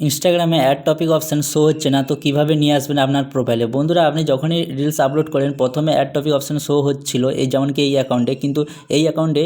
ইনস্টাগ্রামে add topic option show হচ্ছে না, তো কীভাবে নিয়ে আসবেন আপনার প্রোফাইলে। বন্ধুরা, আপনি যখনই রিলস আপলোড করেন প্রথমে অ্যাড টপিক অপশান শো হচ্ছিল, এই যেমন কি এই অ্যাকাউন্টে, কিন্তু এই অ্যাকাউন্টে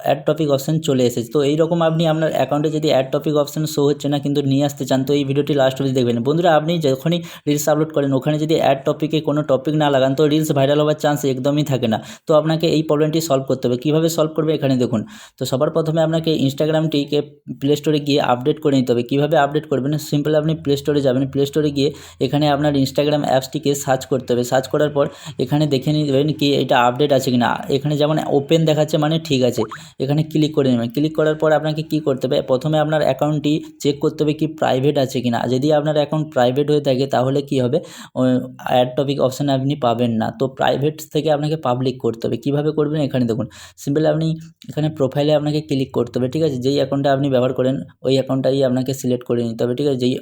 অ্যাড টপিক অপশান চলে এসেছে। তো এইরকম আপনি আপনার অ্যাকাউন্টে যদি অ্যাড টপিক অপশান শো হচ্ছে না কিন্তু নিয়ে আসতে চান, তো এই ভিডিওটি লাস্ট অবধি দেখবেন। বন্ধুরা, আপনি যখনই রিলস আপলোড করেন ওখানে যদি অ্যাড টপিকে কোনো টপিক না লাগান তো রিলস ভাইরাল হওয়ার চান্স একদমই থাকে না। তো আপনাকে এই প্রবলেমটি সলভ করতে হবে। কীভাবে সলভ করবে এখানে দেখুন। তো সবার প্রথমে আপনাকে ইনস্টাগ্রামটিকে প্লে স্টোরে গিয়ে আপডেট করে নিতে হবে। কীভাবে আপডেট করবেন, সিম্পল আপনি প্লে স্টোরে যাবেন। প্লে স্টোরে গিয়ে এখানে আপনার ইনস্টাগ্রাম অ্যাপসটিকে সার্চ করতে হবে। সার্চ করার পর এখানে দেখে নেবেন কি এটা আপডেট আছে কিনা। এখানে যেমন ওপেন দেখাচ্ছে মানে ঠিক আছে, এখানে ক্লিক করে নেবেন। ক্লিক করার পর আপনাকে কি করতে হবে, প্রথমে আপনার অ্যাকাউন্টটি চেক করতে হবে কি প্রাইভেট আছে কিনা। যদি আপনার অ্যাকাউন্ট প্রাইভেট হয়ে থাকে তাহলে কি হবে, অ্যাড টপিক অপশান আপনি পাবেন না। তো প্রাইভেট থেকে আপনাকে পাবলিক করতে হবে। কীভাবে করবেন এখানে দেখুন। সিম্পল আপনি এখানে প্রোফাইলে আপনাকে ক্লিক করতে হবে, ঠিক আছে। যেই অ্যাকাউন্টটা আপনি ব্যবহার করেন ওই অ্যাকাউন্টটাই আপনাকে সিলেক্ট করে নিতে হবে, ঠিক আছে। যেই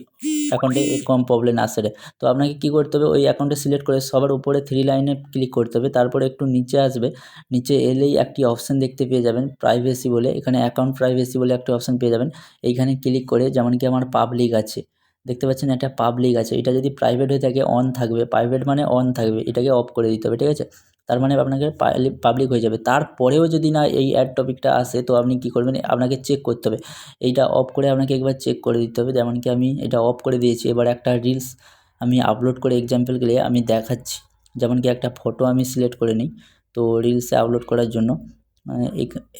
অ্যাকাউন্টে কম প্রবলেম আসে। তো আপনাকে কী করতে হবে, ওই অ্যাকাউন্টে সিলেক্ট করে সবার উপরে 3 লাইনে ক্লিক করতে হবে। তারপরে একটু নিচে আসবে, নিচে এলেই একটি অপশান দেখতে পেয়ে যাবেন প্রাইভেসি বলে। এখানে অ্যাকাউন্ট প্রাইভেসি বলে একটা অপশান পেয়ে যাবেন। এইখানে ক্লিক করে যেমন কি আমার পাবলিক আছে, দেখতে পাচ্ছেন একটা পাবলিক আছে, এটা যদি প্রাইভেট হয়ে থাকে অন থাকবে, প্রাইভেট মানে অন থাকবে, এটাকে অফ করে দিতে হবে, ঠিক আছে। তার মানে আপনাকে পাবলিক হয়ে যাবে। তারপরেও যদি না এই অ্যাড টপিকটা আসে তো আপনি কী করবেন, আপনাকে চেক করতে হবে। এইটা অফ করে আপনাকে একবার চেক করে দিতে হবে। যেমন কি আমি এটা অফ করে দিয়েছি। এবার একটা রিলস আমি আপলোড করে এক্সাম্পল গেলে আমি দেখাচ্ছি। যেমন কি একটা ফটো আমি সিলেক্ট করে নিই। তো রিলসে আপলোড করার জন্য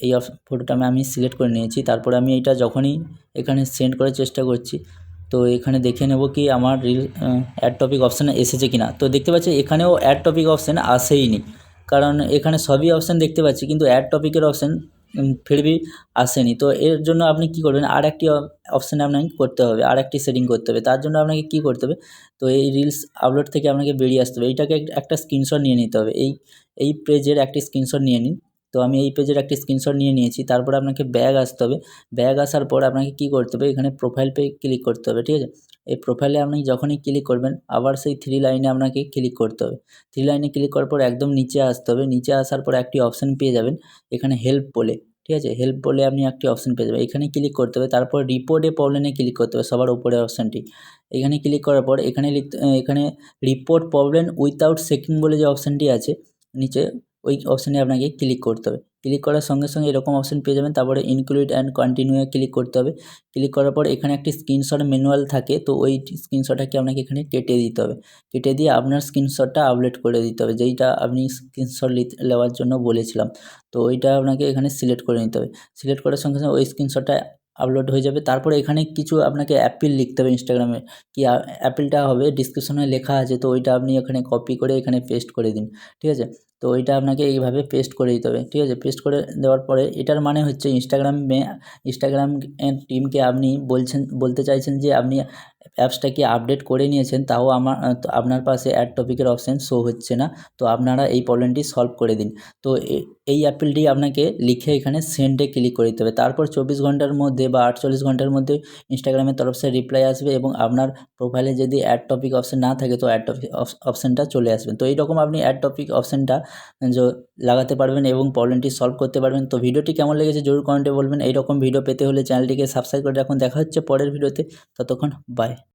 এই ফটোটা আমি সিলেক্ট করে নিয়েছি। তারপরে আমি এইটা যখনই এখানে সেন্ড করার চেষ্টা করছি তো এখানে দেখে নেব কি আমার অ্যাড টপিক অপশানে এসেছে কিনা। তো দেখতে পাচ্ছি এখানেও অ্যাড টপিক অপশান আসেইনি, কারণ এখানে সবই অপশান দেখতে পাচ্ছি কিন্তু অ্যাড টপিকের অপশান ফির ভি আসেনি। তো এর জন্য আপনি কী করবেন, আর একটি অপশানে আপনাকে করতে হবে, আর একটি সেটিং করতে হবে। তার জন্য আপনাকে কী করতে হবে, তো এই রিলস আপলোড থেকে আপনাকে বেরিয়ে আসতে হবে। এইটাকে একটা স্ক্রিনশট নিয়ে নিতে হবে। এই পেজের একটি স্ক্রিনশট নিয়ে নিন। তো আমি এই পেজের একটি স্ক্রিনশট নিয়ে নিয়েছি। তারপরে আপনাকে ব্যাগ আসতে হবে। ব্যাগ আসার পর আপনাকে কী করতে হবে, এখানে প্রোফাইল পে ক্লিক করতে হবে, ঠিক আছে। এই প্রোফাইলে আপনি যখনই ক্লিক করবেন আবার সেই 3 লাইনে আপনাকে ক্লিক করতে হবে। 3 লাইনে ক্লিক করার পর একদম নিচে আসতে হবে। নিচে আসার পর একটি অপশান পেয়ে যাবেন এখানে হেল্প বলে, ঠিক আছে। হেল্প বলে আপনি একটি অপশান পেয়ে যাবেন, এখানে ক্লিক করতে হবে। তারপর রিপোর্ট এ প্রবলেমে ক্লিক করতে হবে, সবার উপরের অপশানটি। এখানে ক্লিক করার পর এখানে রিপোর্ট প্রবলেম উইথআউট চেকিং বলে যে অপশানটি আছে নিচে, ওই অপশানে আপনাকে ক্লিক করতে হবে। ক্লিক করার সঙ্গে সঙ্গে এরকম অপশান পেয়ে যাবেন। তারপরে include and continue A click করতে হবে। ক্লিক করার পর এখানে একটি স্ক্রিনশট ম্যানুয়াল থাকে, তো ওই স্ক্রিনশটটাকে আপনাকে এখানে কেটে দিতে হবে। কেটে দিয়ে আপনার স্ক্রিনশটটা আপলোড করে দিতে হবে, যেইটা আপনি স্ক্রিনশট নেওয়ার জন্য বলেছিলাম। তো ওইটা আপনাকে এখানে সিলেক্ট করে নিতে হবে। সিলেক্ট করার সঙ্গে সঙ্গে ওই স্ক্রিনশটটা আপলোড হয়ে যাবে। তারপরে এখানে কিছু আপনাকে অ্যাপিল লিখতে হবে ইনস্টাগ্রামে। কি অ্যাপিলটা হবে ডিসক্রিপশনে লেখা আছে, তো ওইটা আপনি এখানে কপি করে এখানে পেস্ট করে দিন, ঠিক আছে। তো ওইটা আপনাকে এইভাবে পেস্ট করে দিতে হবে, ঠিক আছে। পেস্ট করে দেওয়ার পরে এটার মানে হচ্ছে ইনস্টাগ্রাম টিমকে আপনি বলতে চাইছেন যে আপনি অ্যাপসটা কি আপডেট করে নিয়েছেন, তাও আপনার পাশে অ্যাড টপিকের অপশান শো হচ্ছে না। তো আপনারা এই প্রবলেমটি সলভ করে দিন। তো এই অ্যাপিলটি আপনাকে লিখে এখানে সেন্ডে ক্লিক করে দিতে হবে। তারপর 24 ঘন্টার মধ্যে বা 48 ঘন্টার মধ্যে ইনস্টাগ্রামের তরফ থেকে রিপ্লাই আসবে এবং আপনার প্রোফাইলে যদি অ্যাড টপিক অপশান না থাকে তো অ্যাড টপিক অপশানটা চলে আসবে। তো এইরকম আপনি অ্যাড টপিক অপশানটা লাগাতে পারবেন এবং প্রবলেমটি সলভ করতে পারবেন। তো ভিডিওটি কেমন লেগেছে জরুর কমেন্টে বলবেন। এইরকম ভিডিও পেতে হলে চ্যানেলটিকে সাবস্ক্রাইব করে রাখুন। দেখা হচ্ছে পরের ভিডিওতে, ততক্ষণ বাই।